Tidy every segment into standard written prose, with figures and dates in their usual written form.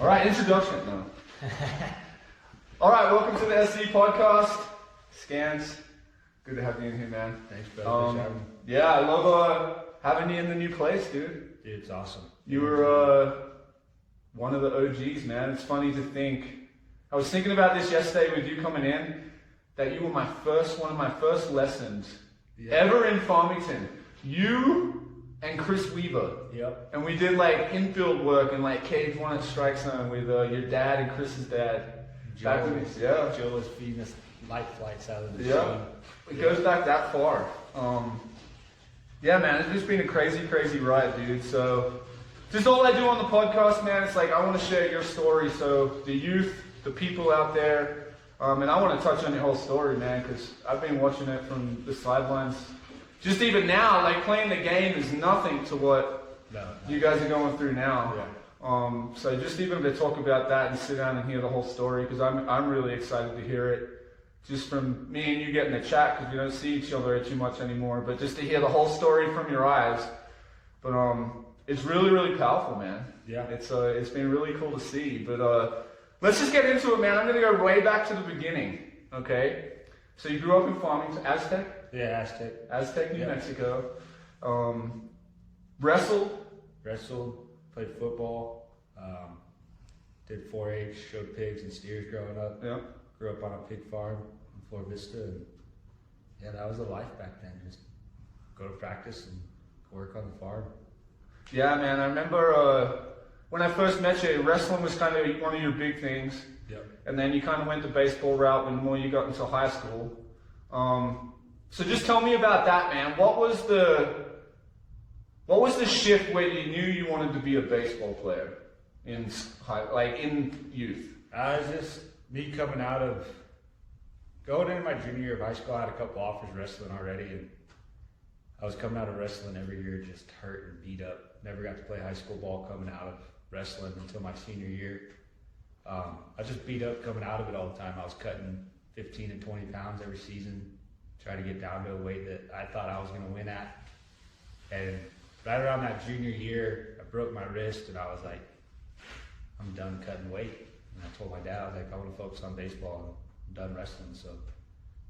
All right, introduction though. All right, welcome to the SC podcast. Scans, good to have you in here, man. Thanks, brother. Thanks for having me. Yeah, I love having you in the new place, dude. Dude, it's awesome. You were one of the OGs, man. It's funny to think. I was thinking about this yesterday with you coming in, that you were one of my first lessons ever in Farmington. You and Chris Weaver. Yep. And we did like infield work and like cage one at strike zone with your dad and Chris's dad. Joe was feeding us light flights out of the machine. It goes back that far. Yeah, man, it's just been a crazy, crazy ride, dude. So just all I do on the podcast, man, it's like I want to share your story. So the youth, the people out there, and I want to touch on your whole story, man, because I've been watching it from the sidelines. Just even now, like playing the game is nothing to what you guys are going through now. Yeah. So just even to talk about that and sit down and hear the whole story, because I'm really excited to hear it. Just from me and you getting to chat, because we don't see each other too much anymore, but just to hear the whole story from your eyes. But it's really, really powerful, man. Yeah. It's been really cool to see. But let's just get into it, man. I'm gonna go way back to the beginning. Okay. So you grew up in Farmington, Aztec. Yeah, Aztec, New Mexico. Wrestled, played football, did 4-H, showed pigs and steers growing up. Yeah. Grew up on a pig farm in Florida Vista, and yeah, that was the life back then. Just go to practice and work on the farm. Yeah, man. I remember when I first met you, wrestling was kind of one of your big things. Yep. And then you kind of went the baseball route when more you got into high school. So just tell me about that, man. What was the shift where you knew you wanted to be a baseball player in youth? I was just me coming out of going into my junior year of high school. I had a couple offers wrestling already, and I was coming out of wrestling every year just hurt and beat up. Never got to play high school ball coming out of wrestling until my senior year. I just beat up coming out of it all the time. I was cutting 15 and 20 pounds every season, trying to get down to a weight that I thought I was going to win at. And right around that junior year, I broke my wrist, and I was like, I'm done cutting weight. And I told my dad, I was like, I want to focus on baseball, and I'm done wrestling. So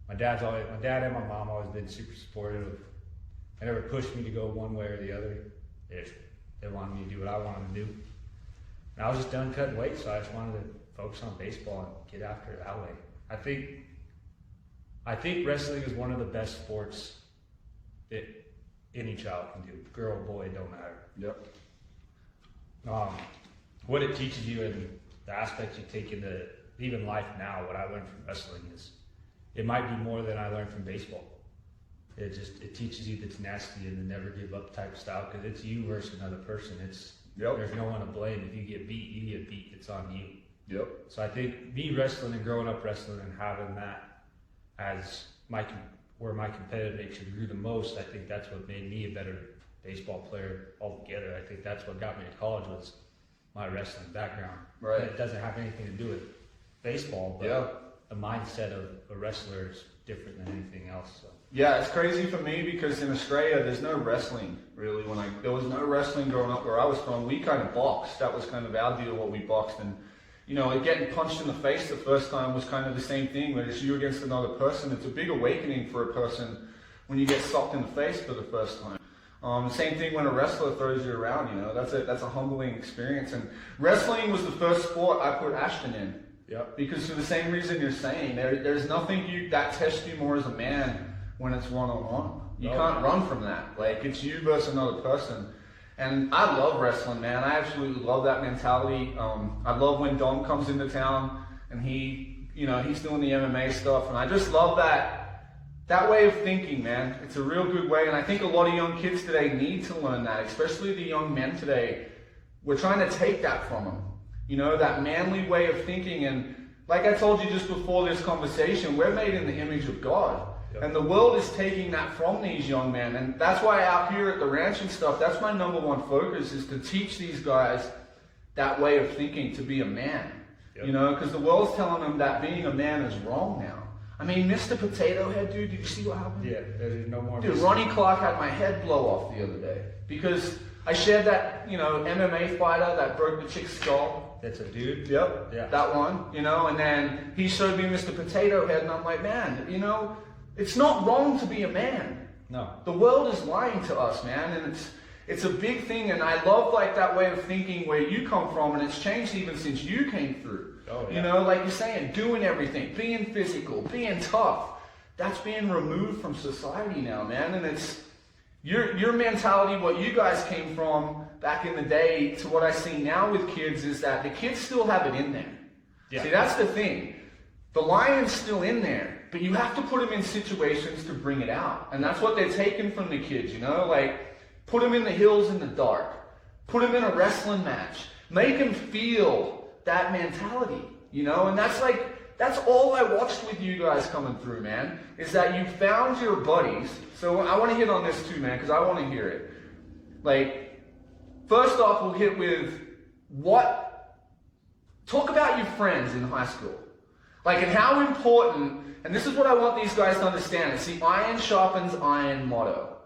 my dad and my mom always been super supportive. They never pushed me to go one way or the other. They wanted me to do what I wanted to do. And I was just done cutting weight, so I just wanted to focus on baseball and get after it that way. I think wrestling is one of the best sports that any child can do. Girl, boy, it don't matter. Yep. What it teaches you and the aspects you take into even life now, what I learned from wrestling is, it might be more than I learned from baseball. It teaches you the tenacity and the never give up type style, because it's you versus another person. There's no one to blame. If you get beat, it's on you. Yep. So I think me wrestling and growing up wrestling and having that as where my competitive nature grew the most, I think that's what made me a better baseball player altogether. I think that's what got me to college was my wrestling background. Right. It doesn't have anything to do with baseball, but the mindset of a wrestler is different than anything else. So. Yeah, it's crazy for me because in Australia there's no wrestling really. There was no wrestling growing up where I was from. We kind of boxed. That was kind of our deal, what we boxed. And getting punched in the face the first time was kind of the same thing. When it's you against another person, it's a big awakening for a person when you get socked in the face for the first time. Same thing when a wrestler throws you around. That's a humbling experience. And wrestling was the first sport I put Ashton in. Yep. Because for the same reason you're saying, there's nothing that tests you more as a man when it's one-on-one. You can't run from that. Like, it's you versus another person. And I love wrestling, man. I absolutely love that mentality. I love when Dom comes into town and he's doing the MMA stuff. And I just love that way of thinking, man. It's a real good way. And I think a lot of young kids today need to learn that, especially the young men today. We're trying to take that from them. That manly way of thinking. And like I told you just before this conversation, we're made in the image of God. Yep. And the world is taking that from these young men. And that's why out here at the ranch and stuff, that's my number one focus, is to teach these guys that way of thinking, to be a man. Yep. Because the world's telling them that being a man is wrong now. I mean, Mr. Potato Head, dude, did you see what happened? Yeah, there's no more. Dude, Ronnie Clark had my head blow off the other day because I shared that, MMA fighter that broke the chick's skull. That's a dude? Yep. Yeah. That one, and then he showed me Mr. Potato Head, and I'm like, man, it's not wrong to be a man. No. The world is lying to us, man, and it's a big thing, and I love like that way of thinking where you come from, and it's changed even since you came through. Oh, yeah. Like you're saying, doing everything, being physical, being tough. That's being removed from society now, man, and it's your mentality, what you guys came from back in the day to what I see now with kids is that the kids still have it in there. Yeah. See, that's the thing. The lion's still in there, but you have to put them in situations to bring it out. And that's what they're taking from the kids, like put them in the hills in the dark, put them in a wrestling match, make them feel that mentality, and that's all I watched with you guys coming through, man, is that you found your buddies. So I want to hit on this too, man, because I want to hear it. Like, first off, we'll hit with talk about your friends in high school. Like, and how important, and this is what I want these guys to understand. It's the iron sharpens iron motto.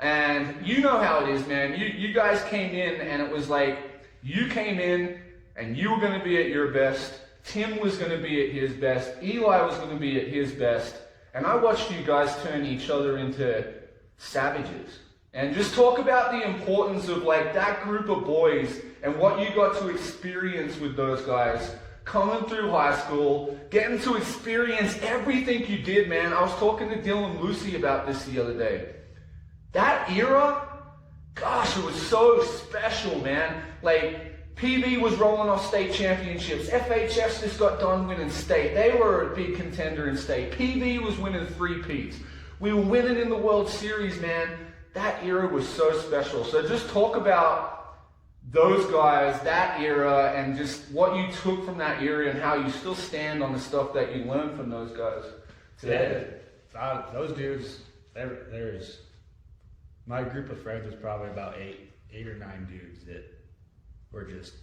And you know how it is, man. You guys came in, and it was like, you came in, and you were going to be at your best. Tim was going to be at his best. Eli was going to be at his best. And I watched you guys turn each other into savages. And just talk about the importance of like that group of boys and what you got to experience with those guys coming through high school, getting to experience everything you did, man. I was talking to Dylan Lucy about this the other day. That era, gosh, it was so special, man. Like, PV was rolling off state championships. FHS just got done winning state. They were a big contender in state. PV was winning 3-peats. We were winning in the World Series, man. That era was so special. So just talk about those guys, that era, and just what you took from that era and how you still stand on the stuff that you learned from those guys today. Yeah, those dudes, there's my group of friends was probably about eight or nine dudes that were just,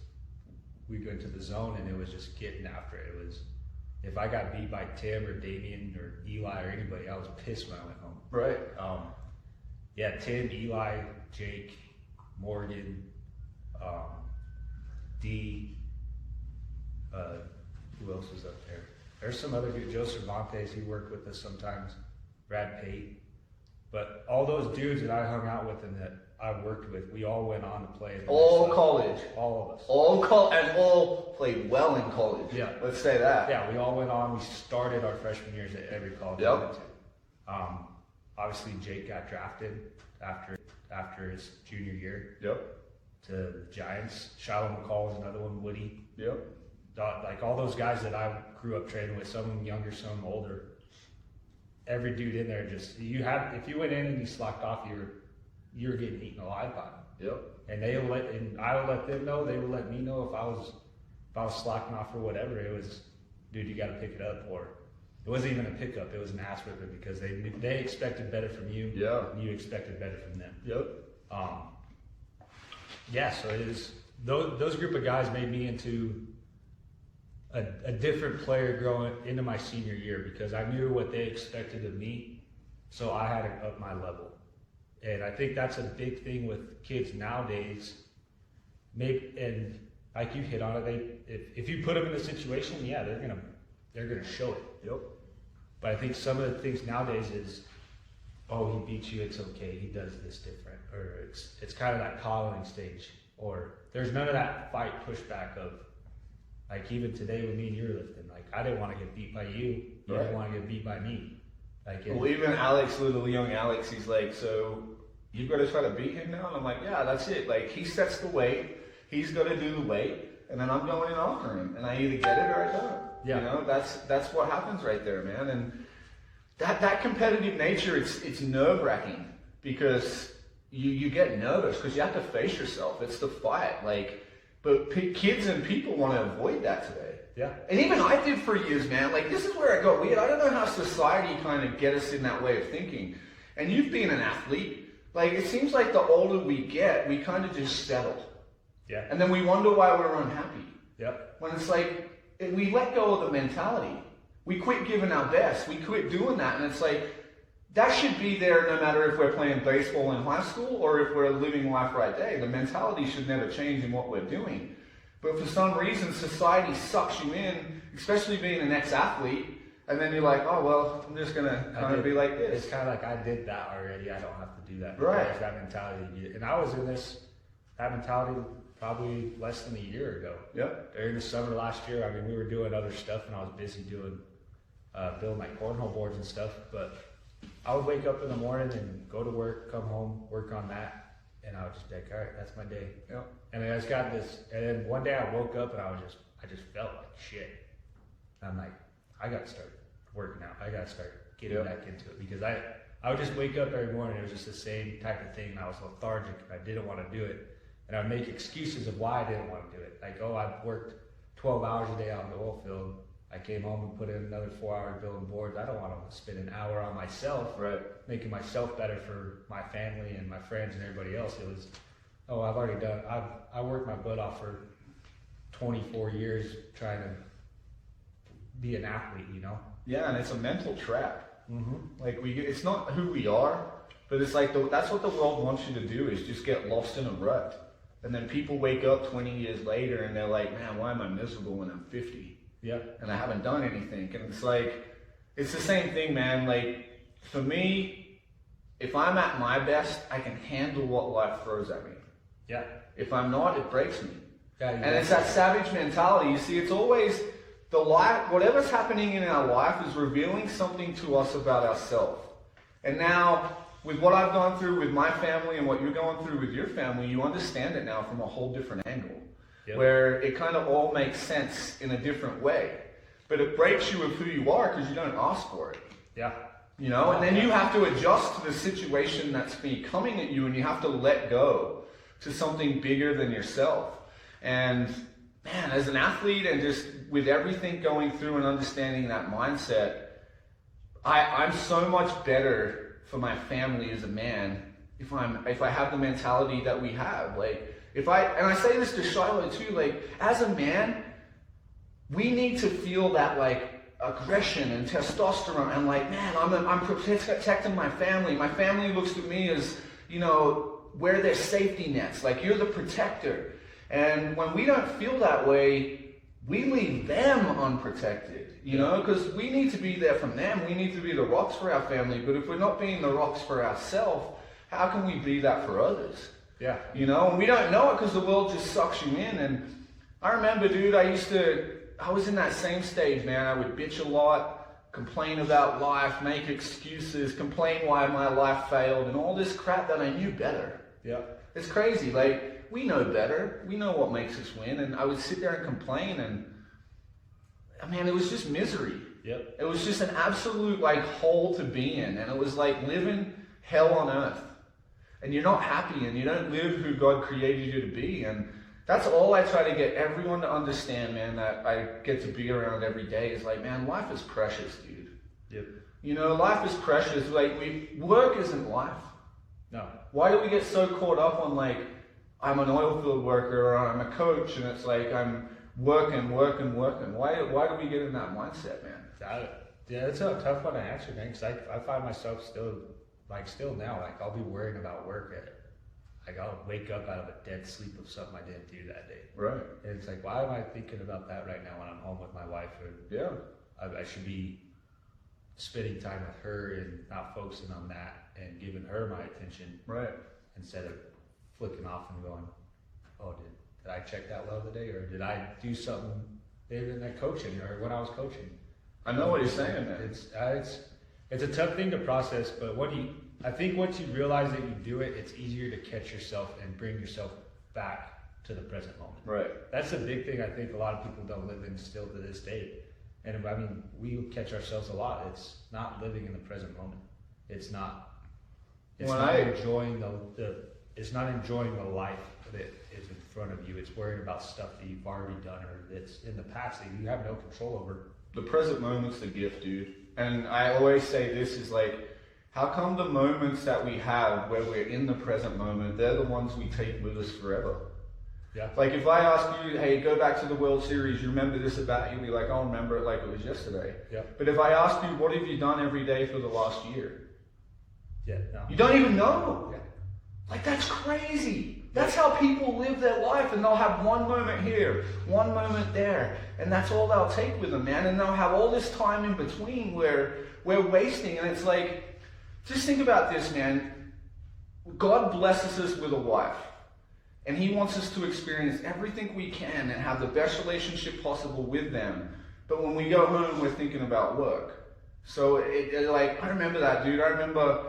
we go into the zone and it was just getting after it. It was, if I got beat by Tim or Damien or Eli or anybody, I was pissed when I went home. Right. Yeah, Tim, Eli, Jake, Morgan, D, who else was up there? There's some other dudes, Joe Cervantes, he worked with us sometimes, Brad Pate. But all those dudes that I hung out with and that I worked with, we all went on to play. All college. All of us. And all played well in college. Yeah. Let's say that. Yeah, we all went on. We started our freshman years at every college we went to. Obviously, Jake got drafted after his junior year. Yep. To the Giants. Shiloh McCall was another one. Woody. Yep. Like all those guys that I grew up training with, some of them younger, some of them older. Every dude in there just, if you went in and you slacked off, you were getting eaten alive by them. Yep. And I would let them know, they would let me know if I was slacking off or whatever. It was, dude, you got to pick it up. Or it wasn't even a pickup, it was an ass whipping because they expected better from you. Yeah. And you expected better from them. Yep. Yeah, so it is, those group of guys made me into a different player growing into my senior year because I knew what they expected of me, so I had to up my level. And I think that's a big thing with kids nowadays. And like you hit on it, if you put them in a situation, yeah, they're gonna show it. Yep. But I think some of the things nowadays is, oh, he beat you, it's okay, he does this different, or it's kind of that coddling stage, or there's none of that fight pushback of, like even today with me and you were lifting, like I didn't want to get beat by you, you right. didn't want to get beat by me. Like well, even Alex, little young Alex, he's like, so you've got to try to beat him now? And I'm like, yeah, that's it. Like he sets the weight, he's got to do the weight, and then I'm going in after him, and I either get it or I don't. Yeah. That's what happens right there, man. And that competitive nature, it's nerve wracking because you get nervous because you have to face yourself. It's the fight, but kids and people want to avoid that today. Yeah. And even I did for years, man. Like, this is where I got weird. I don't know how society kind of get us in that way of thinking. And you've been an athlete. Like, it seems like the older we get, we kind of just settle. Yeah. And then we wonder why we're unhappy. Yeah. When it's like, we let go of the mentality. we quit giving our best. We quit doing that. And it's like, that should be there no matter if we're playing baseball in high school or if we're living life right day. The mentality should never change in what we're doing. But for some reason, society sucks you in, especially being an ex-athlete, and then you're like, oh, well, I'm just going to kind of be like this. It's kind of like, I did that already. I don't have to do that. Right. There's that mentality. And I was in that mentality probably less than a year ago. Yep. During the summer last year, I mean, we were doing other stuff, and I was busy doing, building my cornhole boards and stuff. But I would wake up in the morning and go to work, come home, work on that, and I would just be like, all right, that's my day. Yep. And I just got this, and then one day I woke up and I just felt like shit. And I'm like, I got to start working out. I got to start getting back into it, because I would just wake up every morning. It was just the same type of thing. And I was lethargic and I didn't want to do it. And I would make excuses of why I didn't want to do it. Like, oh, I've worked 12 hours a day out in the oil field. I came home and put in another 4 hours building boards. I don't want to spend an hour on myself, making myself better for my family and my friends and everybody else. It was, oh, I worked my butt off for 24 years trying to be an athlete, you know? Yeah, and it's a mental trap. Mm-hmm. Like, it's not who we are, but it's like, that's what the world wants you to do, is just get lost in a rut. And then people wake up 20 years later and they're like, man, why am I miserable when I'm 50? Yeah. And I haven't done anything. And it's like, it's the same thing, man. Like, for me, if I'm at my best, I can handle what life throws at me. Yeah. If I'm not, it breaks me. Yeah, and it's that savage mentality. You see, it's always the life, whatever's happening in our life is revealing something to us about ourselves. And now, with what I've gone through with my family and what you're going through with your family, you understand it now from a whole different angle. Yep. Where it kind of all makes sense in a different way. But it breaks you of who you are because you don't ask for it. Yeah. You know, and then you have to adjust to the situation that's coming at you, and you have to let go to something bigger than yourself. And man, as an athlete and just with everything going through and understanding that mindset, I'm so much better for my family as a man if I have the mentality that we have. Like, and I say this to Shiloh too, like, as a man, we need to feel that, like, aggression and testosterone, and like, man, I'm protecting my family. My family looks at me as, you know, we're their safety nets. Like, you're the protector. And when we don't feel that way, we leave them unprotected, you know, because we need to be there from them. We need to be the rocks for our family. But if we're not being the rocks for ourselves, how can we be that for others? Yeah. You know, and we don't know it because the world just sucks you in. And I remember, dude, I was in that same stage, man. I would bitch a lot, complain about life, make excuses, complain why my life failed, and all this crap that I knew better. Yeah. It's crazy. Like, we know better. We know what makes us win. And I would sit there and complain, and, man, it was just misery. Yep. It was just an absolute, like, hole to be in. And it was like living hell on earth. And you're not happy, and you don't live who God created you to be. And that's all I try to get everyone to understand, man, that I get to be around every day is like, man, life is precious, dude. Yep. You know, life is precious. Like, work isn't life. No. Why do we get so caught up on, like, I'm an oil field worker or I'm a coach, and it's like I'm working. Why do we get in that mindset, man? Yeah, it's a tough one to answer, man, because I find myself still now, like, I'll be worrying about work like, I'll wake up out of a dead sleep of something I didn't do that day. Right. And it's like, why am I thinking about that right now when I'm home with my wife? Yeah. I should be spending time with her and not focusing on that and giving her my attention. Right. Instead of flicking off and going, oh, did I check that well today? Or did I do something in that coaching or when I was coaching? I know what you're saying, man. It's a tough thing to process, but I think once you realize that you do it, it's easier to catch yourself and bring yourself back to the present moment. Right. That's a big thing I think a lot of people don't live in still to this day. And I mean, we catch ourselves a lot. It's not living in the present moment. It's not enjoying it's not enjoying the life that is in front of you. It's worrying about stuff that you've already done or that's in the past that you have no control over. The present moment's the gift, dude. And I always say this is like, how come the moments that we have where we're in the present moment, they're the ones we take with us forever? Yeah. Like if I ask you, hey, go back to the World Series, you remember this about you? You'll be like, I'll remember it like it was yesterday. Yeah. But if I ask you, what have you done every day for the last year? Yeah. No. You don't even know. Yeah. Like that's crazy. That's how people live their life, and they'll have one moment here, one moment there, and that's all they'll take with them, man. And they'll have all this time in between where we're wasting. And it's like, just think about this, man. God blesses us with a wife, and He wants us to experience everything we can and have the best relationship possible with them. But when we go home, we're thinking about work. So like, I remember that, dude. I remember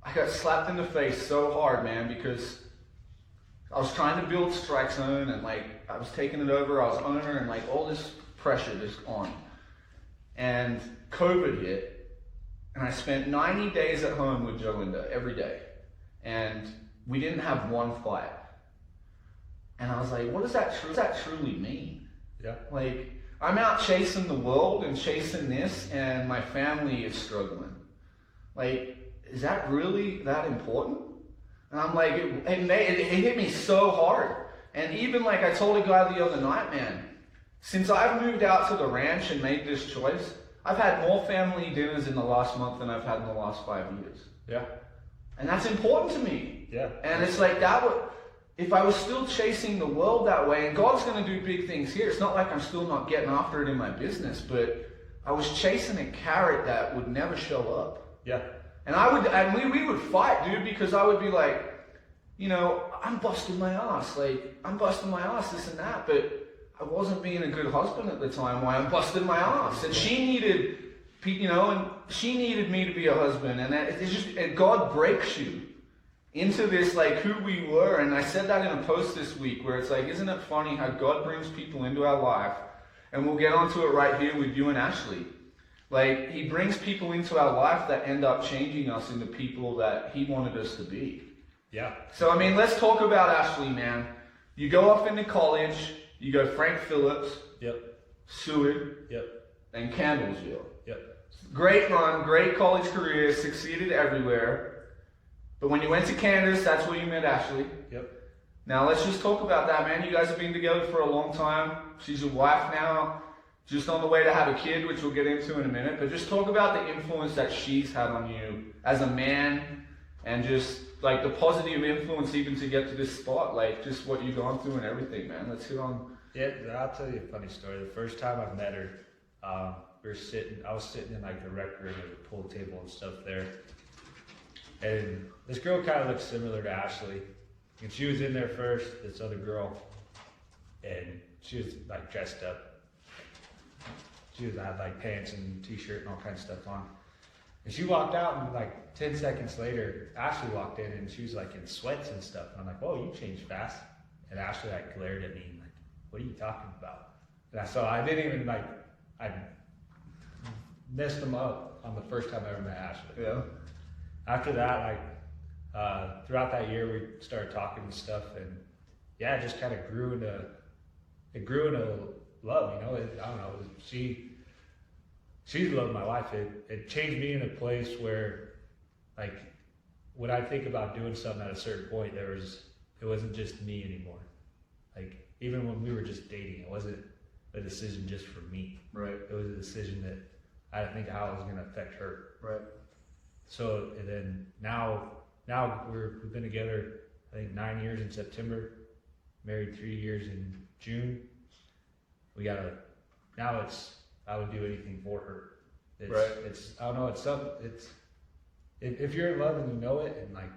I got slapped in the face so hard, man, because I was trying to build Strike Zone, and like I was taking it over, I was owner, and like all this pressure just on. And COVID hit, and I spent 90 days at home with Jolinda every day, and we didn't have one fight. And I was like, what does that truly mean? Yeah. Like, I'm out chasing the world and chasing this, and my family is struggling. Like, is that really that important? And I'm like, it hit me so hard. And even like I told a guy the other night, man, since I've moved out to the ranch and made this choice, I've had more family dinners in the last month than I've had in the last 5 years. Yeah. And that's important to me. Yeah. And it's like if I was still chasing the world that way, and God's going to do big things here, it's not like I'm still not getting after it in my business, but I was chasing a carrot that would never show up. Yeah. And we would fight, dude, because I would be like, you know, I'm busting my ass, this and that, but I wasn't being a good husband at the time while I'm busting my ass. And she needed, you know, and she needed me to be a husband, and God breaks you into this, like, who we were. And I said that in a post this week where it's like, isn't it funny how God brings people into our life, and we'll get onto it right here with you and Ashley. Like, He brings people into our life that end up changing us into people that He wanted us to be. Yeah. So, I mean, let's talk about Ashley, man. You go off into college, you go Frank Phillips, Yep. Seward, Yep. and Campbellsville. Yep. Great run, great college career, succeeded everywhere. But when you went to Kansas, that's where you met Ashley. Yep. Now, let's just talk about that, man. You guys have been together for a long time. She's your wife now. Just on the way to have a kid, which we'll get into in a minute. But just talk about the influence that she's had on you as a man, and just like the positive influence even to get to this spot, like just what you've gone through and everything, man. Let's hit on. Yeah, I'll tell you a funny story. The first time I met her, I was sitting in like the rec room at the pool table and stuff there. And this girl kind of looked similar to Ashley. And she was in there first, this other girl, and she was like dressed up. She had like pants and t-shirt and all kinds of stuff on. And she walked out, and like 10 seconds later, Ashley walked in, and she was like in sweats and stuff. And I'm like, "Whoa, you changed fast." And Ashley like glared at me and like, "What are you talking about?" And I didn't even I messed them up on the first time I ever met Ashley. Yeah. After that, throughout that year, we started talking and stuff, and yeah, it just kind of grew into love, you know. I don't know. She's the love of my life. It changed me in a place where, like, when I think about doing something at a certain point, it wasn't just me anymore. Like, even when we were just dating, it wasn't a decision just for me. Right. It was a decision that I didn't think how it was going to affect her. Right. So, and then now we've been together, I think 9 years in September, married 3 years in June. I would do anything for her. I don't know, if you're in love and you know it, and like,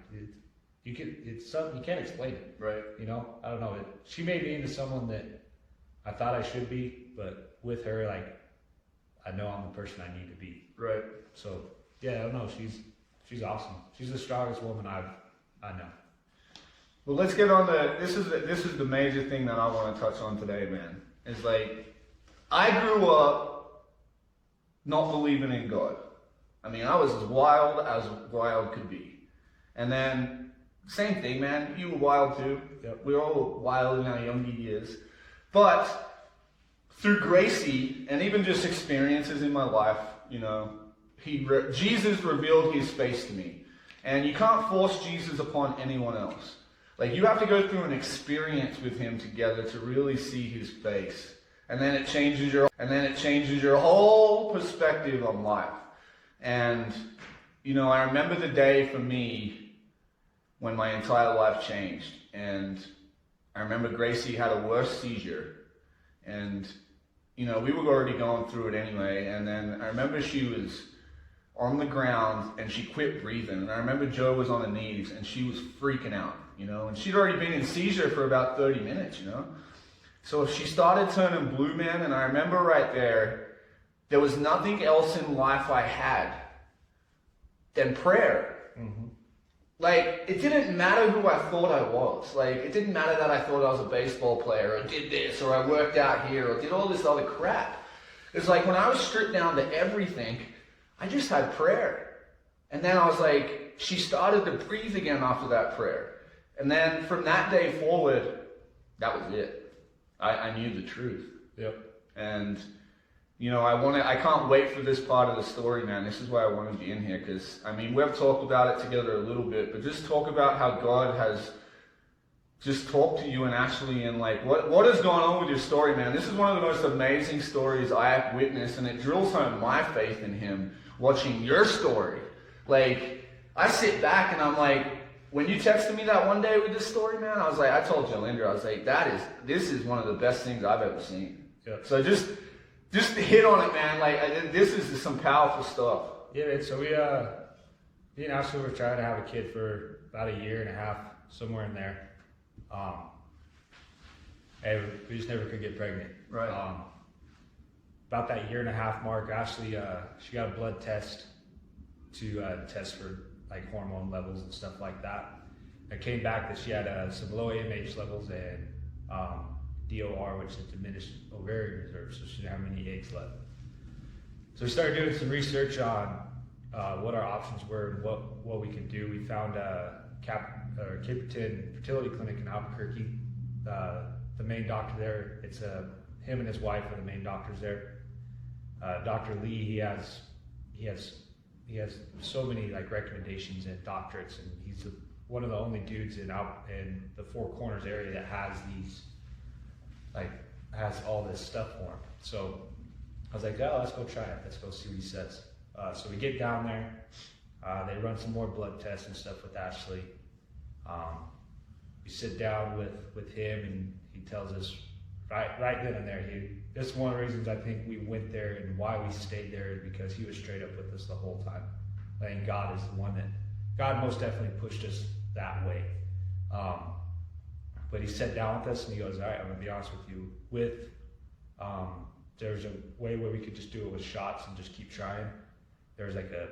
it's something, you can't explain it. Right. You know, I don't know. She made me into someone that I thought I should be, but with her, like, I know I'm the person I need to be. Right. So, yeah, I don't know. She's awesome. She's the strongest woman I know. Well, let's get on this is the major thing that I want to touch on today, man. Is like, I grew up not believing in God. I mean, I was as wild could be. And then, same thing, man. You were wild too. Yep. We were all wild in our younger years. But through Gracie, and even just experiences in my life, you know, Jesus revealed His face to me. And you can't force Jesus upon anyone else. Like, you have to go through an experience with him together to really see his face. And then it changes your whole perspective on life. And, you know, I remember the day for me when my entire life changed. And I remember Gracie had a worse seizure. And, you know, we were already going through it anyway. And then I remember she was on the ground and she quit breathing. And I remember Joe was on her knees and she was freaking out, you know. And she'd already been in seizure for about 30 minutes, you know. So she started turning blue, man. And I remember right there was nothing else in life I had than prayer. Mm-hmm. Like, it didn't matter who I thought I was. Like, it didn't matter that I thought I was a baseball player or did this or I worked out here or did all this other crap. It's like when I was stripped down to everything, I just had prayer. And then I was like, she started to breathe again after that prayer. And then from that day forward, that was it. I knew the truth. Yep. And, you know, I can't wait for this part of the story, man. This is why I want to be in here, because, I mean, we've talked about it together a little bit, but just talk about how God has just talked to you and Ashley and, like, what has gone on with your story, man. This is one of the most amazing stories I have witnessed, and it drills home my faith in him watching your story. Like, I sit back and I'm like, when you texted me that one day with this story, man, I was like, I told Jolindra, I was like, this is one of the best things I've ever seen. Yep. So just hit on it, man. Like, this is some powerful stuff. Yeah, man. So me and Ashley were trying to have a kid for about a year and a half, somewhere in there. And we just never could get pregnant. Right. About that year and a half mark, Ashley, she got a blood test to test for like hormone levels and stuff like that. It came back that she had some low AMH levels and DOR, which is diminished ovarian reserve, so she didn't have any eggs left. So we started doing some research on what our options were and what we could do. We found Caperton Fertility Clinic in Albuquerque. The main doctor there, it's him and his wife are the main doctors there. Dr. Lee, he has so many like recommendations and doctorates, and he's one of the only dudes in the Four Corners area that has all this stuff for him. So I was like, oh, let's go try it. Let's go see what he says. So we get down there. They run some more blood tests and stuff with Ashley. We sit down with him, and he tells us right then and there. That's one of the reasons I think we went there and why we stayed there, is because he was straight up with us the whole time. I think God is the one that, God most definitely pushed us that way. But he sat down with us and he goes, all right, I'm gonna be honest with you. There's a way where we could just do it with shots and just keep trying. There's like a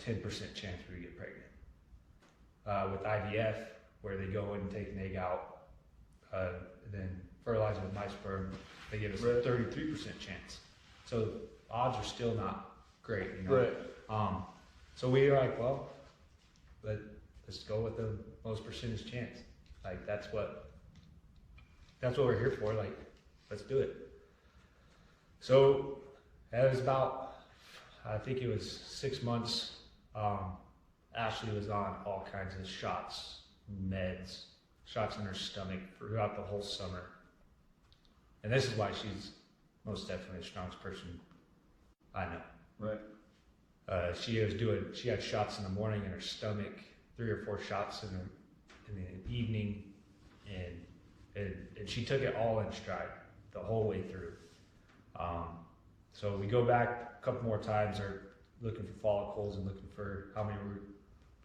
10% chance we would get pregnant. With IVF, where they go and take an egg out, and then fertilize it with my sperm, they give us a 33% chance. So odds are still not great, you know? Right. So we were like, well, let's go with the most percentage chance. Like that's what we're here for. Like, let's do it. So that was about, I think it was 6 months. Ashley was on all kinds of shots, meds, shots in her stomach throughout the whole summer. And this is why she's most definitely the strongest person I know. Right. She had shots in the morning in her stomach, 3 or 4 shots in the evening, and she took it all in stride the whole way through. So we go back a couple more times, are looking for follicles and looking for how many we're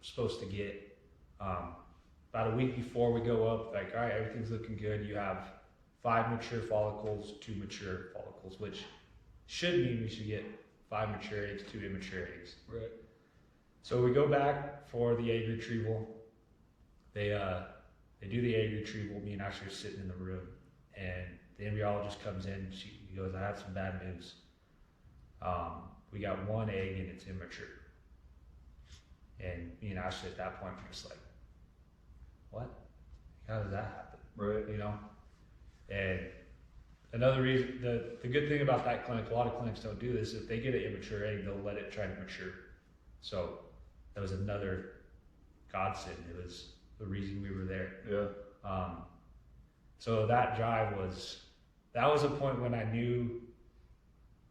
supposed to get. About a week before we go up, like, all right, everything's looking good. You have 5 mature follicles, 2 mature follicles, which should mean we should get 5 mature eggs, 2 immature eggs. Right. So we go back for the egg retrieval. They do the egg retrieval. Me and Ashley are sitting in the room, and the embryologist comes in. He goes, I have some bad news. We got 1 egg and it's immature. And me and Ashley at that point were just like, what? How does that happen? Right. You know? And another reason, the good thing about that clinic, a lot of clinics don't do this, if they get an immature egg, they'll let it try to mature. So that was another godsend. It the reason we were there. Yeah. So that drive was a point when I knew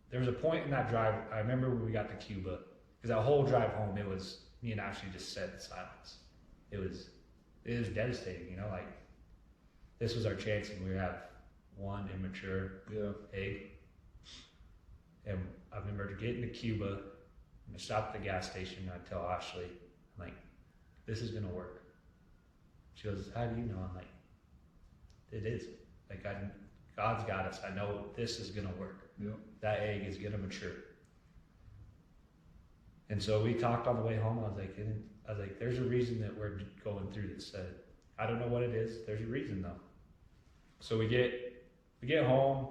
there was a point in that drive. I remember when we got to Cuba, because that whole drive home, it was me and Ashley just sat in silence. It was devastating, you know, like this was our chance, and we have one immature egg. And I remember getting to Cuba, and I stopped at the gas station, and I tell Ashley, I'm like, this is gonna work. She goes, how do you know? I'm like, it is. Like, God's got us. I know this is gonna work. Yeah. That egg is gonna mature. And so we talked on the way home. I was like, there's a reason that we're going through this. I don't know what it is. There's a reason though. So we get home.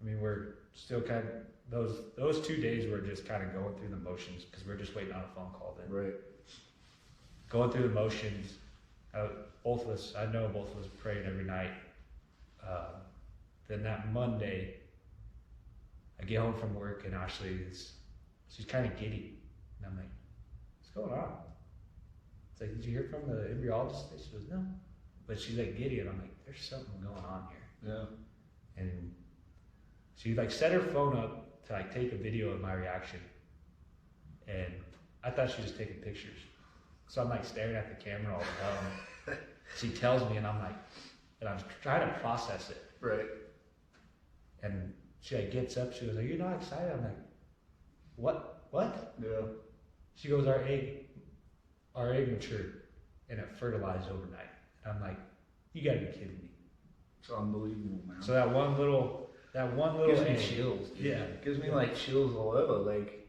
I mean, we're still kind of those 2 days we're just kind of going through the motions because we're just waiting on a phone call then. Right. Going through the motions. Both of us, I know both of us prayed every night. Then that Monday, I get home from work and Ashley she's kind of giddy. And I'm like, what's going on? It's like, did you hear from the embryologist? She goes, no. But she's like giddy, and I'm like, there's something going on here. Yeah. And she like set her phone up to like take a video of my reaction. And I thought she was taking pictures. So I'm like staring at the camera all the time. She tells me, and I'm trying to process it. Right. And she like gets up, she goes, are you not excited? I'm like, what? Yeah. She goes, our egg matured and it fertilized overnight. And I'm like, you gotta be kidding me. It's unbelievable, man. So that one little gives egg, me chills, dude. Yeah. It gives me like chills all over. Like,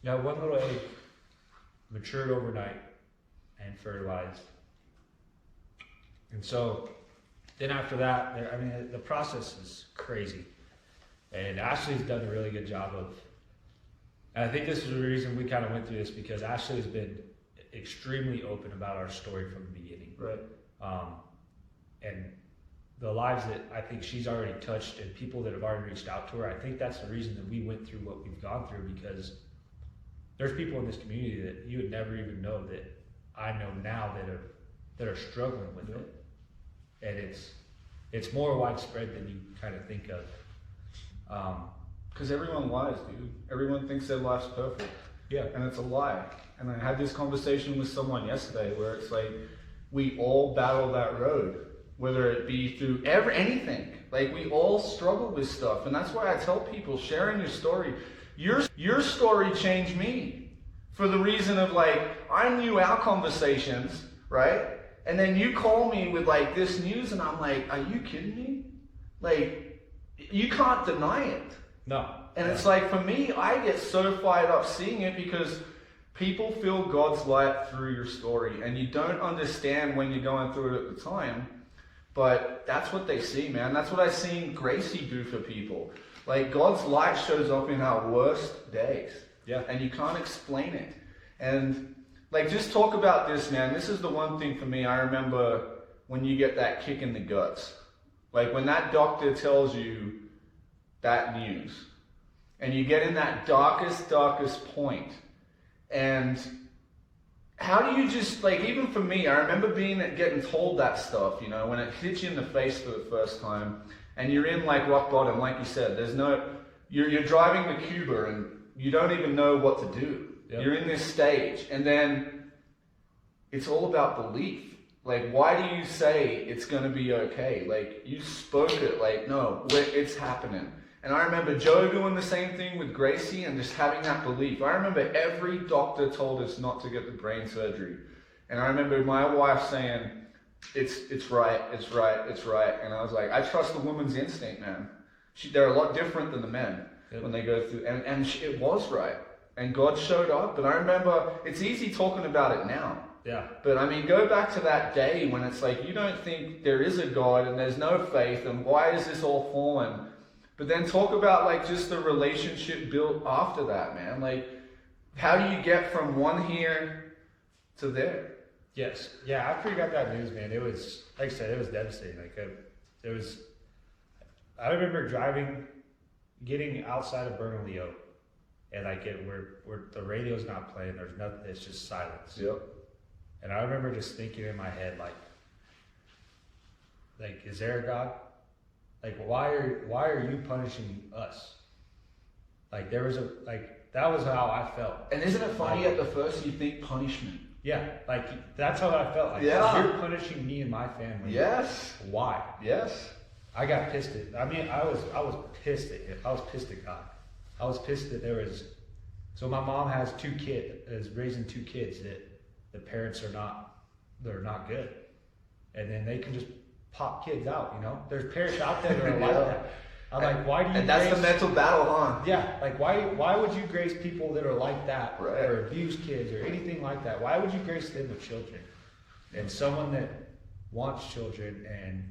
that one little egg matured overnight and fertilized. And so then after that, I mean, the process is crazy. And Ashley's done a really good job of, and I think this is the reason we kind of went through this, because Ashley has been extremely open about our story from the beginning. right. And the lives that I think she's already touched and people that have already reached out to her, I think that's the reason that we went through what we've gone through, because there's people in this community that you would never even know that I know now that are struggling with it. And it's more widespread than you kind of think of. Because everyone lies, dude. Everyone thinks their life's perfect. Yeah. And it's a lie. And I had this conversation with someone yesterday where it's like, we all battle that road, whether it be through anything. Like, we all struggle with stuff. And that's why I tell people, sharing your story, your story changed me. For the reason of, like, I knew our conversations, right? And then you call me with like this news, and I'm like, are you kidding me? Like, you can't deny it. No. And it's like, for me, I get so fired up seeing it, because people feel God's light through your story, and you don't understand when you're going through it at the time, but that's what they see, man. That's what I've seen Gracie do for people. Like, God's light shows up in our worst days. Yeah. And you can't explain it. And like, just talk about this, man. This is the one thing for me. I remember when you get that kick in the guts. Like, when that doctor tells you that news, and you get in that darkest point. And how do you just, like, even for me, I remember getting told that stuff, you know, when it hits you in the face for the first time, and you're in like rock bottom, like you said. You're driving to Cuba, and you don't even know what to do. Yep. You're in this stage, and then it's all about belief. Like, why do you say it's going to be okay? Like, you spoke it, like, no, it's happening. And I remember Joe doing the same thing with Gracie and just having that belief. I remember every doctor told us not to get the brain surgery. And I remember my wife saying, it's right. And I was like, I trust the woman's instinct, man. They're a lot different than the men. Yep. When they go through, and it was right. And God showed up. And I remember, it's easy talking about it now. Yeah. But I mean, go back to that day when it's like, you don't think there is a God and there's no faith, and why is this all fallen? But then talk about like just the relationship built after that, man. Like, how do you get from one here to there? Yes. Yeah, after you got that news, man, it was, like I said, it was devastating. Like, I remember getting outside of Bernalillo, and like where the radio's not playing, there's nothing, it's just silence. Yep. And I remember just thinking in my head, is there a God? Like, why are you punishing us? Like, that was how I felt. And isn't it funny, at the first you think punishment? Yeah, like, that's how I felt. Like, yeah. You're punishing me and my family. Yes. Why? Yes. I got pissed at, I was pissed at him. I was pissed at God. I was pissed that so my mom is raising 2 kids that the parents they're not good. And then they can just pop kids out, you know? There's parents out there that are like that. I'm like, why do you And that's the mental battle, huh? Yeah, like why would you grace people that are like that, right, or abuse kids or anything like that? Why would you grace them with children? And someone that wants children and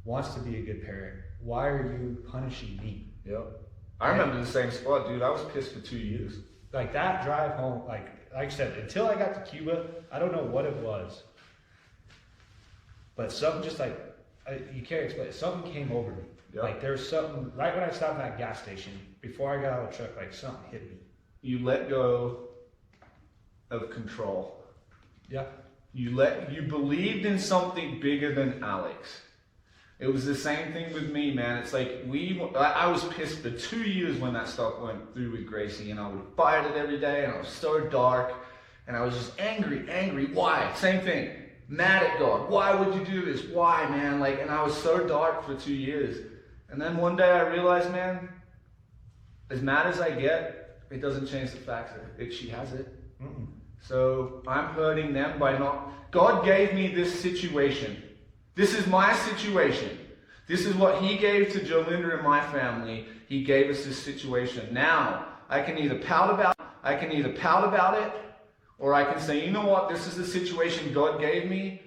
wants to be a good parent, why are you punishing me? Yep. I remember the same spot, dude. I was pissed for 2 years. Like that drive home, like I said, until I got to Cuba, I don't know what it was. But something just you can't explain it. Something came over me. Yep. Like there's something, right when I stopped at that gas station, before I got out of the truck, like something hit me. You let go of control. Yeah. You believed in something bigger than Alex. It was the same thing with me, man. It's like I was pissed for 2 years when that stuff went through with Gracie, and I would fight it every day, and I was so dark, and I was just angry. Why? Same thing. Mad at God. Why would you do this? Why, man? And I was so dark for 2 years. And then one day I realized, man, as mad as I get, it doesn't change the fact that she has it. Mm-mm. So I'm hurting them by God gave me this situation. This is my situation. This is what he gave to Jolinda and my family. He gave us this situation. Now, I can either pout about it, or I can say, you know what, this is the situation God gave me.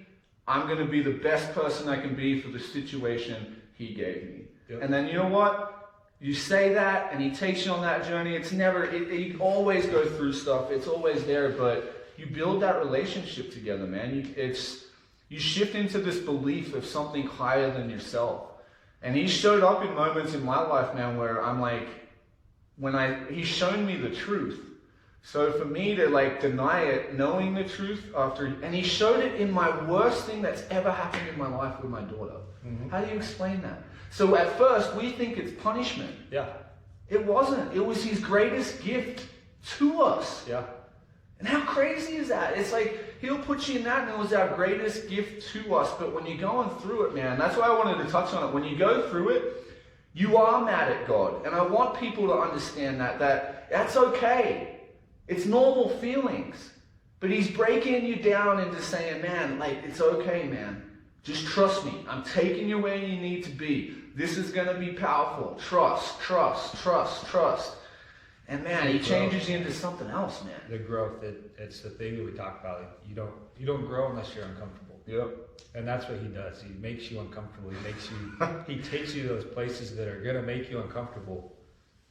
I'm going to be the best person I can be for the situation he gave me. Yep. And then you know what? You say that, and he takes you on that journey. You always go through stuff. It's always there, but you build that relationship together, man. You shift into this belief of something higher than yourself. And he showed up in moments in my life, man, where I'm like, he's shown me the truth. So for me to deny it, knowing the truth and he showed it in my worst thing that's ever happened in my life with my daughter. Mm-hmm. How do you explain that? So at first, we think it's punishment. Yeah. It wasn't. It was his greatest gift to us. Yeah. And how crazy is that? It's like he'll put you in that, and it was our greatest gift to us. But when you're going through it, man, that's why I wanted to touch on it. When you go through it, you are mad at God. And I want people to understand that's okay. It's normal feelings. But he's breaking you down into saying, man, it's okay, man. Just trust me. I'm taking you where you need to be. This is going to be powerful. Trust. And man, he changes you into something else, man. The growth, it's the thing that we talk about. You don't grow unless you're uncomfortable. Yep. And that's what he does. He makes you uncomfortable. He takes you to those places that are going to make you uncomfortable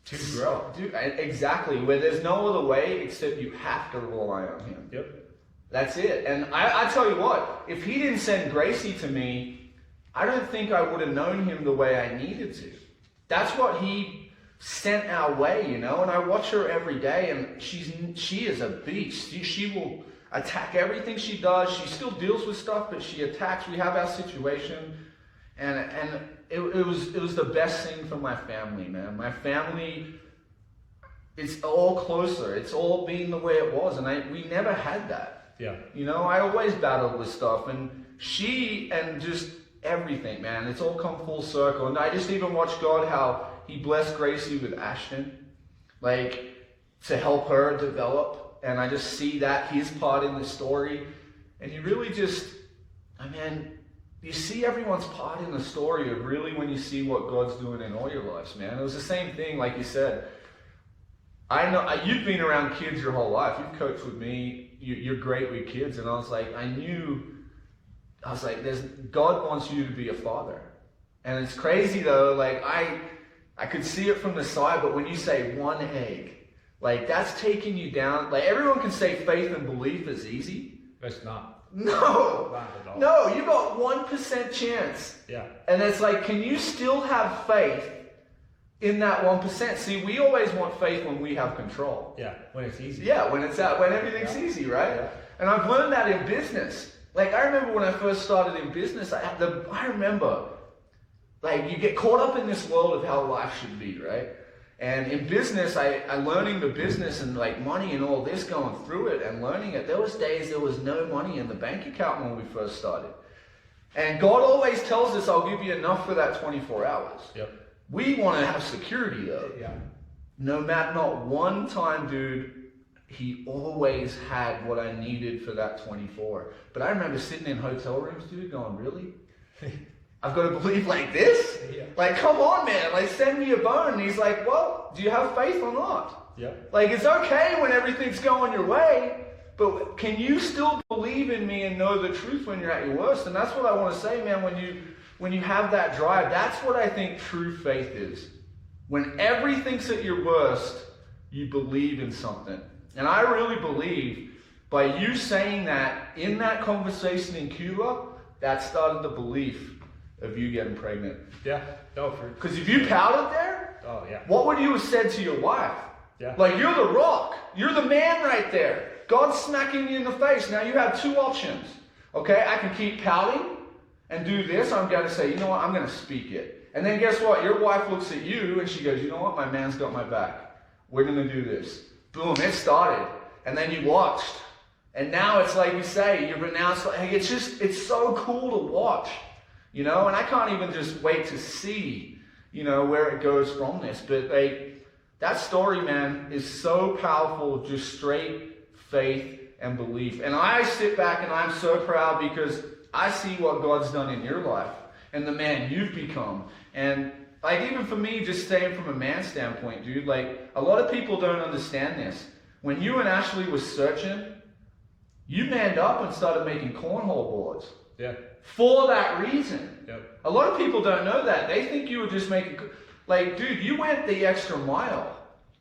to grow. Dude, exactly. Where there's no other way except you have to rely on him. Yep. That's it. And I tell you what, if he didn't send Gracie to me, I don't think I would have known him the way I needed to. That's what he sent our way, you know. And I watch her every day, and she is a beast. She will attack everything she does. She still deals with stuff, but she attacks. We have our situation, and it was the best thing for my family, man. My family, it's all closer. It's all being the way it was, and we never had that. Yeah. You know, I always battled with stuff, and just everything, man. It's all come full circle. And I just even watched God, how he blessed Gracie with Ashton, to help her develop. And I just see that, his part in the story. And you really you see everyone's part in the story of really when you see what God's doing in all your lives, man. It was the same thing, like you said. I know you've been around kids your whole life. You've coached with me. You're great with kids. And I was like, God wants you to be a father. And it's crazy though, I could see it from the side, but when you say one egg, that's taking you down. Everyone can say faith and belief is easy. It's not. No. Not at all. No, you got 1% chance. Yeah. And it's can you still have faith in that 1%? See, we always want faith when we have control. Yeah, when it's easy. Yeah, when everything's easy, right? Yeah. And I've learned that in business. Like, I remember when I first started in business, I remember, like, you get caught up in this world of how life should be, right? And in business, I learning the business and like money and all this, going through it and learning it. There was days there was no money in the bank account when we first started. And God always tells us, I'll give you enough for that 24 hours. Yep. We want to have security though. Yeah. No matter, not one time, dude, he always had what I needed for that 24. But I remember sitting in hotel rooms, dude, going, really? I've got to believe like this? Yeah. Like, come on, man. Like, send me a bone. And he's like, well, do you have faith or not? Yeah. Like, it's okay when everything's going your way, but can you still believe in me and know the truth when you're at your worst? And that's what I want to say, man, when you have that drive, that's what I think true faith is. When everything's at your worst, you believe in something. And I really believe by you saying that in that conversation in Cuba, that started the belief of you getting pregnant. Yeah. No, because if you pouted there, oh yeah, what would you have said to your wife? Yeah. Like, you're the rock. You're the man right there. God's smacking you in the face. Now you have two options. Okay, I can keep pouting and do this. I'm going to say, you know what, I'm going to speak it. And then guess what? Your wife looks at you and she goes, you know what, my man's got my back. We're going to do this. Boom, it started. And then you watched. And now it's like you say, you've announced, like, it's so cool to watch. You know, and I can't even just wait to see, you know, where it goes from this. But like, that story, man, is so powerful, just straight faith and belief. And I sit back and I'm so proud because I see what God's done in your life and the man you've become. And like, even for me, just staying from a man's standpoint, dude, like, a lot of people don't understand this. When you and Ashley were searching, you manned up and started making cornhole boards. Yeah. For that reason. Yep. A lot of people don't know that. They think you were just making, like, dude, you went the extra mile.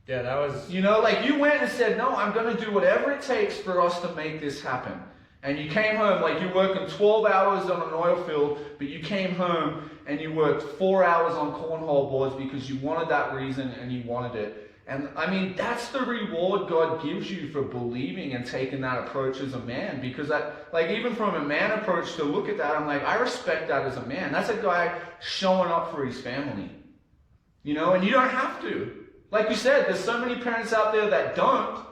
Yeah, that was... You know, like, you went and said, no, I'm going to do whatever it takes for us to make this happen. And you came home, like, you're working 12 hours on an oil field, but you came home and you worked 4 hours on cornhole boards because you wanted that reason and you wanted it. And I mean, that's the reward God gives you for believing and taking that approach as a man. Because like, even from a man approach to look at that, I'm like, I respect that as a man. That's a guy showing up for his family. You know, and you don't have to. Like you said, there's so many parents out there that don't.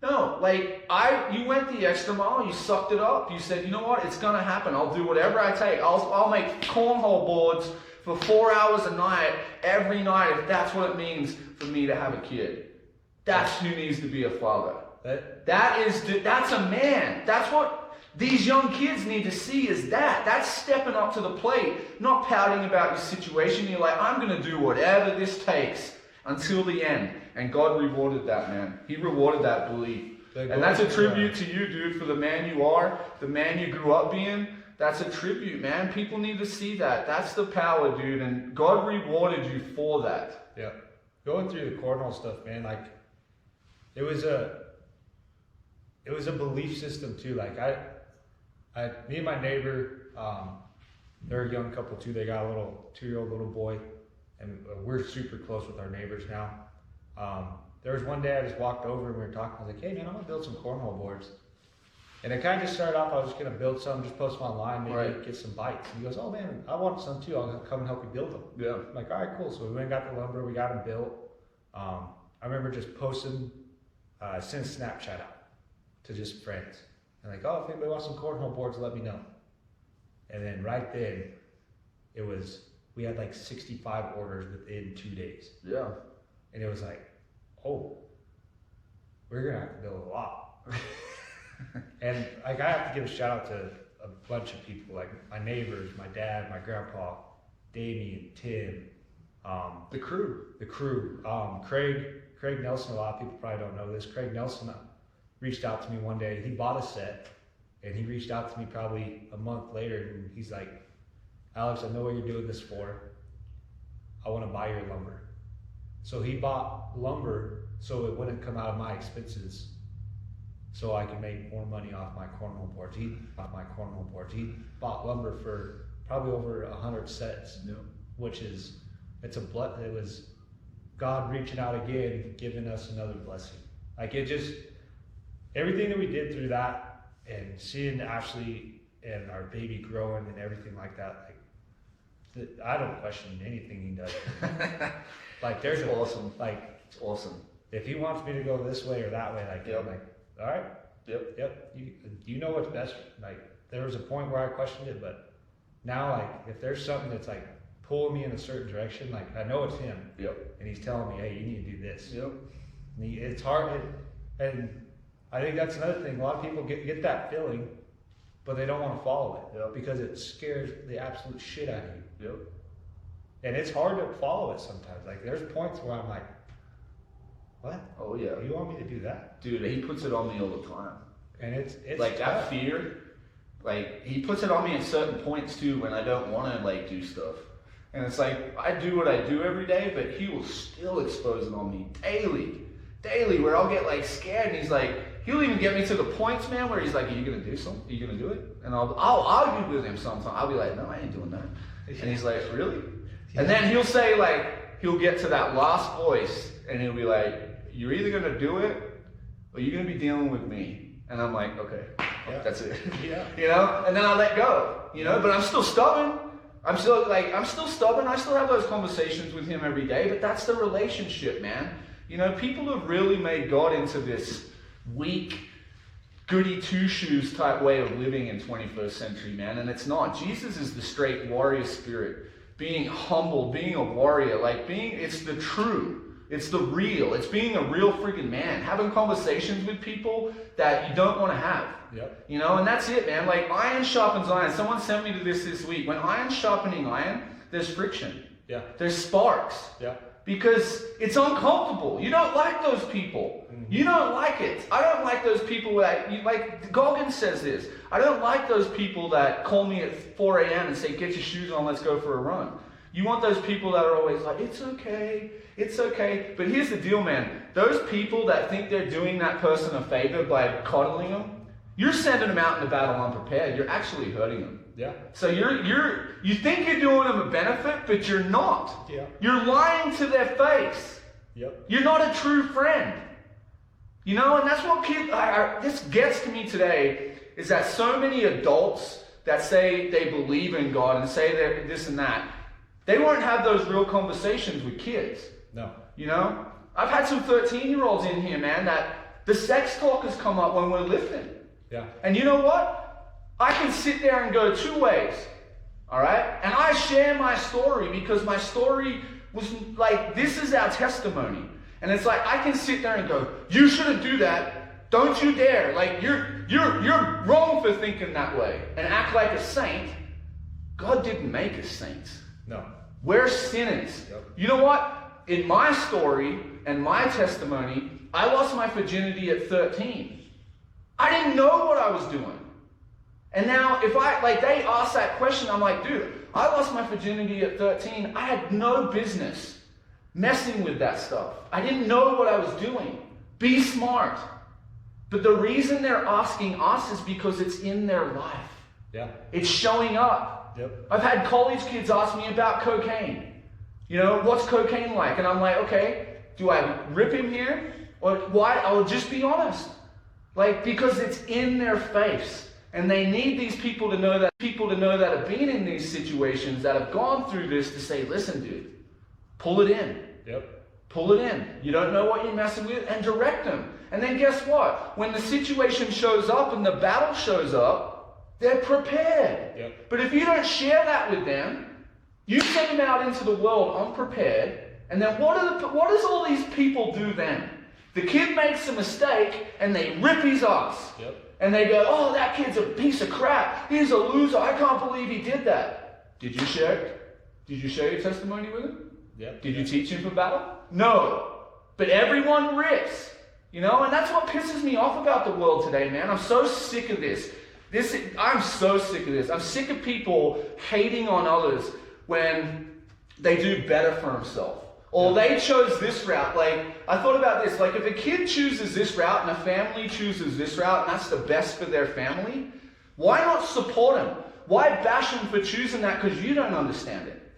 No, like, you went the extra mile, you sucked it up. You said, you know what, it's gonna happen. I'll do whatever I take. I'll make cornhole boards for 4 hours a night, every night, if that's what it means for me to have a kid. That's who needs to be a father. That's a man. That's what these young kids need to see, is that. That's stepping up to the plate, not pouting about your situation. You're like, I'm going to do whatever this takes until the end. And God rewarded that, man. He rewarded that belief. And that's a tribute to you, dude, for the man you are, the man you grew up being. That's a tribute, man. People need to see that. That's the power, dude. And God rewarded you for that. Yeah. Going through the cornhole stuff, man, like, it was a belief system too. Like, me and my neighbor, they're a young couple too. They got a little 2-year-old little boy, and we're super close with our neighbors now. There was one day I just walked over and we were talking. I was like, hey man, I'm gonna build some cornhole boards. And it kind of just started off, I was just going to build some, just post them online, maybe get some bites. And he goes, oh man, I want some too. I'll come and help you build them. Yeah. I'm like, all right, cool. So we went and got the lumber, we got them built. I remember just posting, send a Snapchat out to just friends. And like, oh, if anybody wants some cornhole boards, let me know. And then right then, we had like 65 orders within 2 days. Yeah. And it was like, oh, we're going to have to build a lot. And like, I have to give a shout out to a bunch of people, like my neighbors, my dad, my grandpa, Damien, Tim, the crew, Craig Nelson. A lot of people probably don't know this. Craig Nelson reached out to me one day. He bought a set, and he reached out to me probably a month later, and he's like, Alex, I know what you're doing this for. I want to buy your lumber. So he bought lumber so it wouldn't come out of my expenses, so I could make more money off my cornhole boards. He bought lumber for probably over 100 sets, which is, it was God reaching out again, giving us another blessing. Like, it just, everything that we did through that and seeing Ashley and our baby growing and everything like that, like I don't question anything he does. Like there's awesome. Like it's awesome. If he wants me to go this way or that way, like I'm like, all right, yep. You know what's best. Like there was a point where I questioned it, but now like if there's something that's like pulling me in a certain direction, like I know it's him. And he's telling me, hey, you need to do this. And it's hard, and I think that's another thing. A lot of people get that feeling, but they don't want to follow it because it scares the absolute shit out of you. And it's hard to follow it sometimes. Like there's points where I'm like, what? Oh yeah. You want me to do that? Dude, he puts it on me all the time. And it's like tough. That fear, like he puts it on me at certain points too when I don't want to like do stuff. And it's like, I do what I do every day, but he will still expose it on me daily, where I'll get like scared and he's like, he'll even get me to the points, man, where he's like, are you going to do something? Are you going to do it? And I'll argue with him sometimes. I'll be like, no, I ain't doing that. And he's like, really? And then he'll say like, he'll get to that last voice and he'll be like, you're either going to do it or you're going to be dealing with me. And I'm like, okay, that's it. You know? And then I let go, you know, but I'm still stubborn. I'm still stubborn. I still have those conversations with him every day, but that's the relationship, man. You know, people have really made God into this weak, goody two-shoes type way of living in 21st century, man, and it's not. Jesus is the straight warrior spirit, being humble, being a warrior, it's the true, it's the real, it's being a real freaking man, having conversations with people that you don't want to have. You know, and that's it, man. Like iron sharpens iron. Someone sent me to this week. When iron's sharpening iron, there's friction. There's sparks. Because it's uncomfortable. You don't like those people. You don't like it. I don't like those people that, like Goggins says this, I don't like those people that call me at 4 a.m. and say, get your shoes on, let's go for a run. You want those people that are always like, it's okay. But here's the deal, man. Those people that think they're doing that person a favor by coddling them, you're sending them out in the battle unprepared. You're actually hurting them. So you think you're doing them a benefit, but you're not. You're lying to their face. You're not a true friend. You know, and that's what this gets to me today, is that so many adults that say they believe in God and say they're this and that, they won't have those real conversations with kids. You know, I've had some 13-year-olds in here, man, that the sex talk has come up when we're lifting. And you know what? I can sit there and go two ways, all right? And I share my story because my story was like, this is our testimony. And it's like, I can sit there and go, you shouldn't do that. Don't you dare. Like, you're wrong for thinking that way and act like a saint. God didn't make us saints. We're sinners. You know what? In my story and my testimony, I lost my virginity at 13. I didn't know what I was doing. And now if they ask that question, I'm like, dude, I lost my virginity at 13. I had no business messing with that stuff. I didn't know what I was doing. Be smart. But the reason they're asking us is because it's in their life. It's showing up. I've had college kids ask me about cocaine. You know, what's cocaine like? And I'm like, okay, do I rip him here? Or why? I'll just be honest. Like, because it's in their face. And they need these people to know that have been in these situations, that have gone through this, to say, listen, dude, pull it in. Pull it in. You don't know what you're messing with, and direct them. And then guess what? When the situation shows up and the battle shows up, they're prepared. But if you don't share that with them, you send them out into the world unprepared, and then what does all these people do then? The kid makes a mistake and they rip his ass. And they go, oh, that kid's a piece of crap. He's a loser. I can't believe he did that. Did you share your testimony with him? Did you teach him for battle? No. But everyone rips. You know, and that's what pisses me off about the world today, man. I'm so sick of this. I'm so sick of this. I'm sick of people hating on others when they do better for themselves. Or they chose this route. Like, I thought about this. Like, if a kid chooses this route and a family chooses this route and that's the best for their family, why not support them? Why bash them for choosing that because you don't understand it?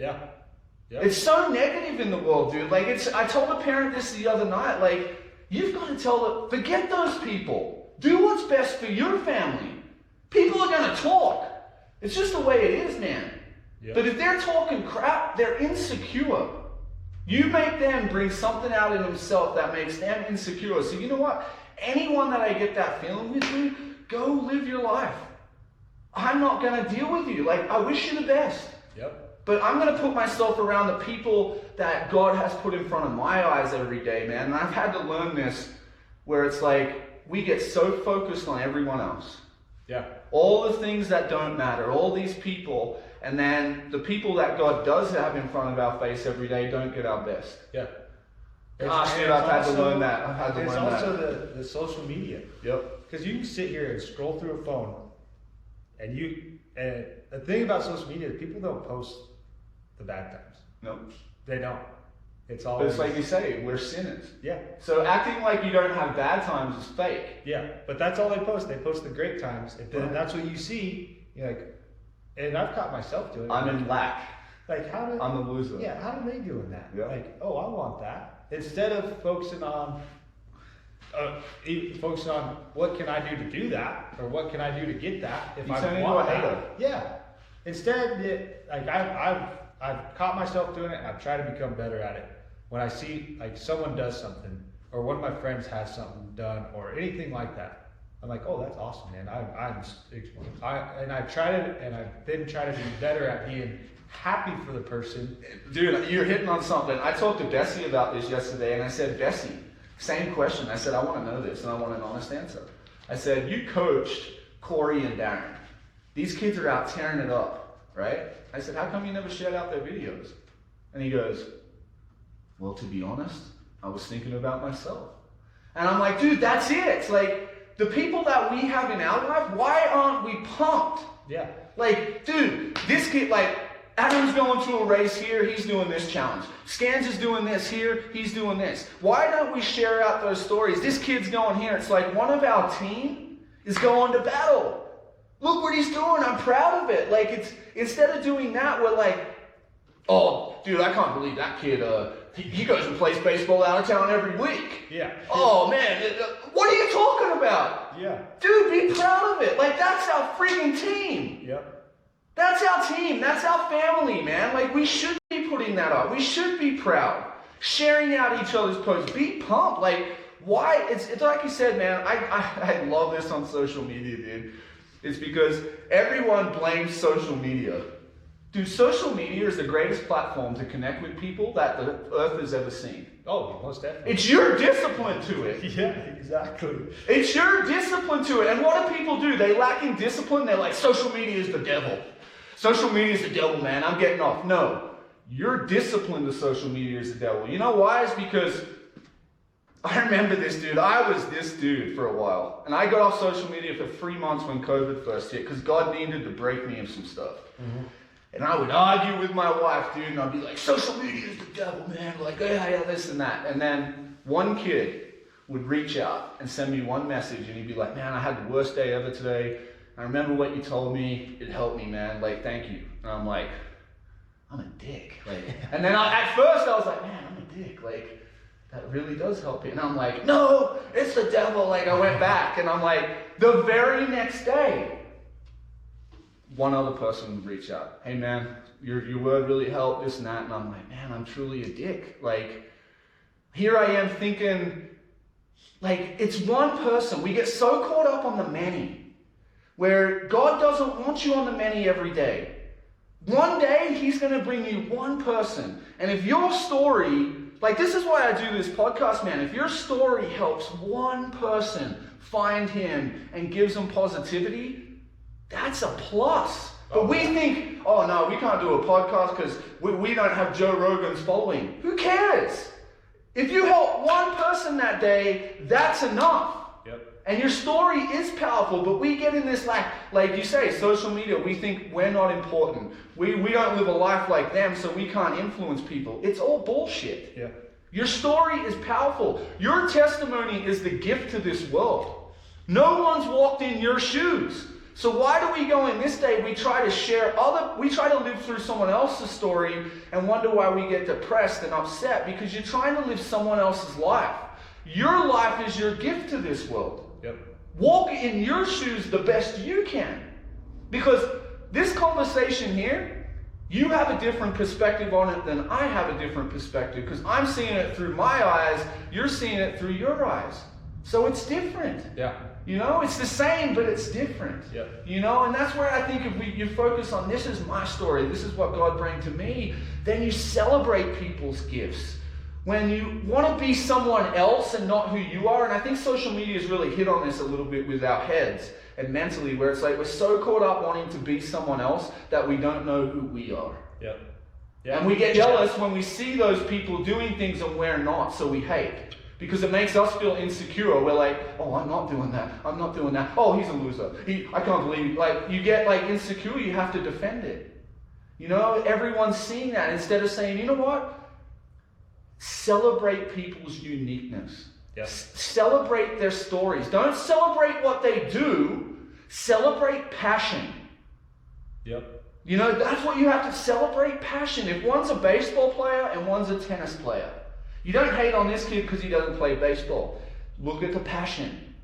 It's so negative in the world, dude. Like, I told a parent this the other night. Like, you've got to tell them, forget those people. Do what's best for your family. People are going to talk. It's just the way it is, man. Yep. But if they're talking crap, they're insecure. You make them bring something out in themselves that makes them insecure. So you know what? Anyone that I get that feeling with, dude, go live your life. I'm not going to deal with you. Like, I wish you the best. Yep. But I'm going to put myself around the people that God has put in front of my eyes every day, man. And I've had to learn this where it's like we get so focused on everyone else. Yeah. All the things that don't matter, all these people, and then the people that God does have in front of our face every day don't get our best. Yeah. Gosh, dude, I've had to learn that. I've had to learn that. It's also the social media. Yep. Because you can sit here and scroll through a phone, and the thing about social media is people don't post the bad times. No. They don't. It's all. But it's like you say, we're sinners. Yeah. So acting like you don't have bad times is fake. Yeah, but that's all they post. They post the great times, and then that's what you see. You're like, and I've caught myself doing it. I'm in lack. Like, how do I'm the loser. Yeah, how are they doing that? Yeah. Like, oh, I want that. Instead of focusing on what can I do to do that, or what can I do to get that if I want that. Yeah. Instead, I've caught myself doing it, and I've tried to become better at it. When I see like someone does something, or one of my friends has something done, or anything like that, I'm like, oh, that's awesome, man. I've tried it, and I've been trying to be better at being happy for the person. Dude, you're hitting on something. I talked to Bessie about this yesterday, and I said, Bessie, same question. I said, I want to know this, and I want an honest answer. I said, you coached Corey and Darren. These kids are out tearing it up, right? I said, how come you never shared out their videos? And he goes, well, to be honest, I was thinking about myself. And I'm like, dude, that's it. It's like, the people that we have in our life, why aren't we pumped? Yeah. Like, dude, this kid, like, Adam's going to a race here, he's doing this challenge. Scans is doing this here, he's doing this. Why don't we share out those stories? This kid's going here. It's like one of our team is going to battle. Look what he's doing, I'm proud of it. Like, it's, instead of doing that, we're like, oh, dude, I can't believe that kid, he goes and plays baseball out of town every week. Yeah. Oh, man, what are you talking about? Yeah. Dude, be proud of it. Like, that's our freaking team. Yep. That's our team. That's our family, man. Like, we should be putting that up. We should be proud. Sharing out each other's posts. Be pumped. Like, why? It's like you said, man, I love this on social media, dude. It's because everyone blames social media. Dude, social media is the greatest platform to connect with people that the earth has ever seen. Oh, most definitely. It's your discipline to it. Yeah, exactly. It's your discipline to it. And what do people do? They lack in discipline. They're like, social media is the devil. Social media is the devil, man. I'm getting off. No. Your discipline to social media is the devil. You know why? It's because I remember this, dude. I was this dude for a while. And I got off social media for 3 months when COVID first hit because God needed to break me of some stuff. Mm-hmm. And I would argue with my wife, dude, and I'd be like, social media is the devil, man. Like, yeah, this and that. And then one kid would reach out and send me one message, and he'd be like, man, I had the worst day ever today. I remember what you told me. It helped me, man. Like, thank you. And I'm like, I'm a dick. Like, and then at first I was like, man, I'm a dick. Like, that really does help you. And I'm like, no, it's the devil. Like, I went back, and I'm like, the very next day, one other person would reach out. Hey, man, your word really helped, this and that. And I'm like, man, I'm truly a dick. Like, here I am thinking, like, it's one person. We get so caught up on the many, where God doesn't want you on the many every day. One day, He's going to bring you one person. And if your story, like, this is why I do this podcast, man. If your story helps one person find Him and gives them positivity, that's a plus. But we think, oh no, we can't do a podcast because we don't have Joe Rogan's following. Who cares? If you help one person that day, that's enough. Yep. And your story is powerful, but we get in this like you say, social media, we think we're not important. We don't live a life like them, so we can't influence people. It's all bullshit. Yeah. Your story is powerful. Your testimony is the gift to this world. No one's walked in your shoes. So why do we go in this day, we try to live through someone else's story and wonder why we get depressed and upset, because you're trying to live someone else's life. Your life is your gift to this world. Yep. Walk in your shoes the best you can. Because this conversation here, you have a different perspective on it than I have a different perspective, because I'm seeing it through my eyes, you're seeing it through your eyes. So it's different. Yeah. You know, it's the same, but it's different. Yeah. You know, and that's where I think if you focus on, this is my story, this is what God brought to me, then you celebrate people's gifts. When you want to be someone else and not who you are, and I think social media has really hit on this a little bit with our heads and mentally, where it's like we're so caught up wanting to be someone else that we don't know who we are. Yep. Yeah. And we get jealous when we see those people doing things and we're not, so we hate. Because it makes us feel insecure. We're like, oh, I'm not doing that. I'm not doing that. Oh, he's a loser. I can't believe it. Like, you get like insecure, you have to defend it. You know, everyone's seeing that instead of saying, you know what? Celebrate people's uniqueness. Yep. Celebrate their stories. Don't celebrate what they do. Celebrate passion. Yep. You know, that's what you have to celebrate, passion. If one's a baseball player and one's a tennis player, you don't hate on this kid because he doesn't play baseball. Look at the passion.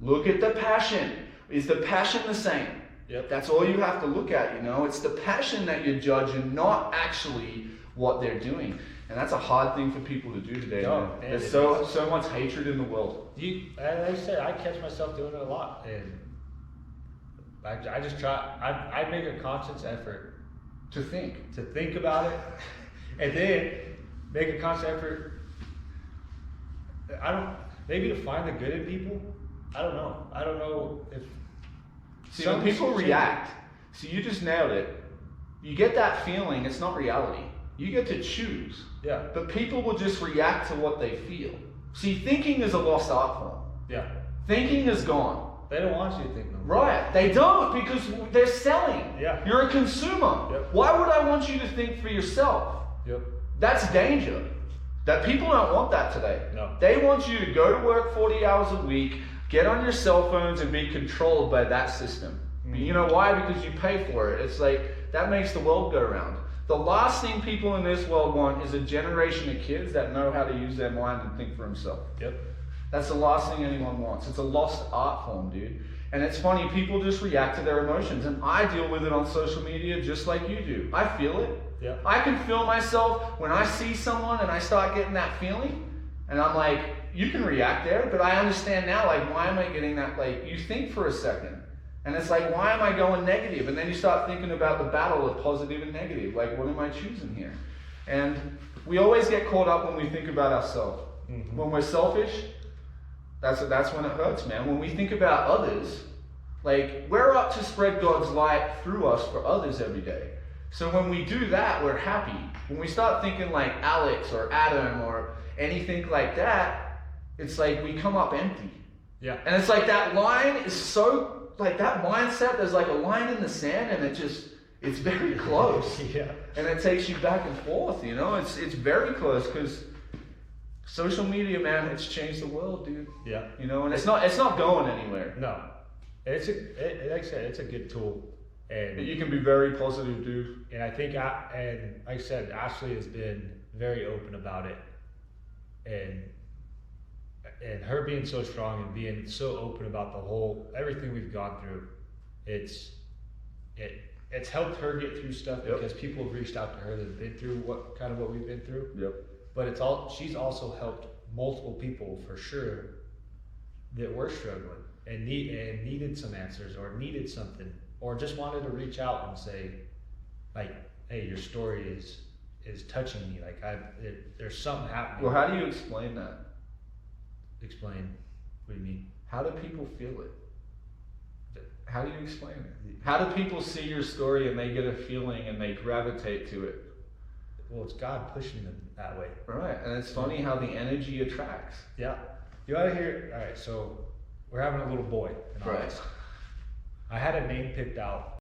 Look at the passion. Is the passion the same? Yep. That's all you have to look at, you know. It's the passion that you're judging, not actually what they're doing. And that's a hard thing for people to do today. No, man. man, There's so much hatred in the world. Like I said, I catch myself doing it a lot, and I just try. I make a conscious effort To think. about it, and then make a conscious effort. Maybe to find the good in people. I don't know if. See, when people react, so you just nailed it. You get that feeling, it's not reality. You get to choose. Yeah. But people will just react to what they feel. See, thinking is a lost art form. Yeah. Thinking is gone. They don't want you to think no more. Right. They don't, because they're selling. Yeah. You're a consumer. Yep. Why would I want you to think for yourself? Yep. That's danger. That people don't want that today. No. They want you to go to work 40 hours a week, get on your cell phones and be controlled by that system. Mm-hmm. You know why? Because you pay for it. It's like, that makes the world go round. The last thing people in this world want is a generation of kids that know how to use their mind and think for themselves. Yep. That's the last thing anyone wants. It's a lost art form, dude. And it's funny, people just react to their emotions. And I deal with it on social media just like you do. I feel it. Yeah. I can feel myself when I see someone and I start getting that feeling. And I'm like, you can react there, but I understand now, like, why am I getting that? Like, you think for a second. And it's like, why am I going negative? And then you start thinking about the battle of positive and negative. Like, what am I choosing here? And we always get caught up when we think about ourselves. Mm-hmm. When we're selfish, that's when it hurts, man. When we think about others, like, we're up to spread God's light through us for others every day. So when we do that, we're happy. When we start thinking like Alex or Adam or anything like that, it's like we come up empty. Yeah. And it's like that line is so, like that mindset, there's like a line in the sand and it's very close. Yeah. And it takes you back and forth, you know? It's very close because social media, man, it's changed the world, dude. Yeah. You know, and it's not going anywhere. No. Like I said, it's a good tool. And you can be very positive, dude. And I think, and like I said, Ashley has been very open about it. And her being so strong and being so open about everything we've gone through, it's helped her get through stuff. Yep. Because people have reached out to her that have been through what we've been through. Yep. But she's also helped multiple people for sure that were struggling and needed some answers or needed something or just wanted to reach out and say, like, hey, your story is touching me. Like there's something happening. Well, how do you explain that? Explain. What do you mean? How do people feel it? How do you explain it? How do people see your story and they get a feeling and they gravitate to it? Well, it's God pushing them that way. Right, and it's funny how the energy attracts. Yeah. You ought to hear. All right, so we're having a little boy in our house. I had a name picked out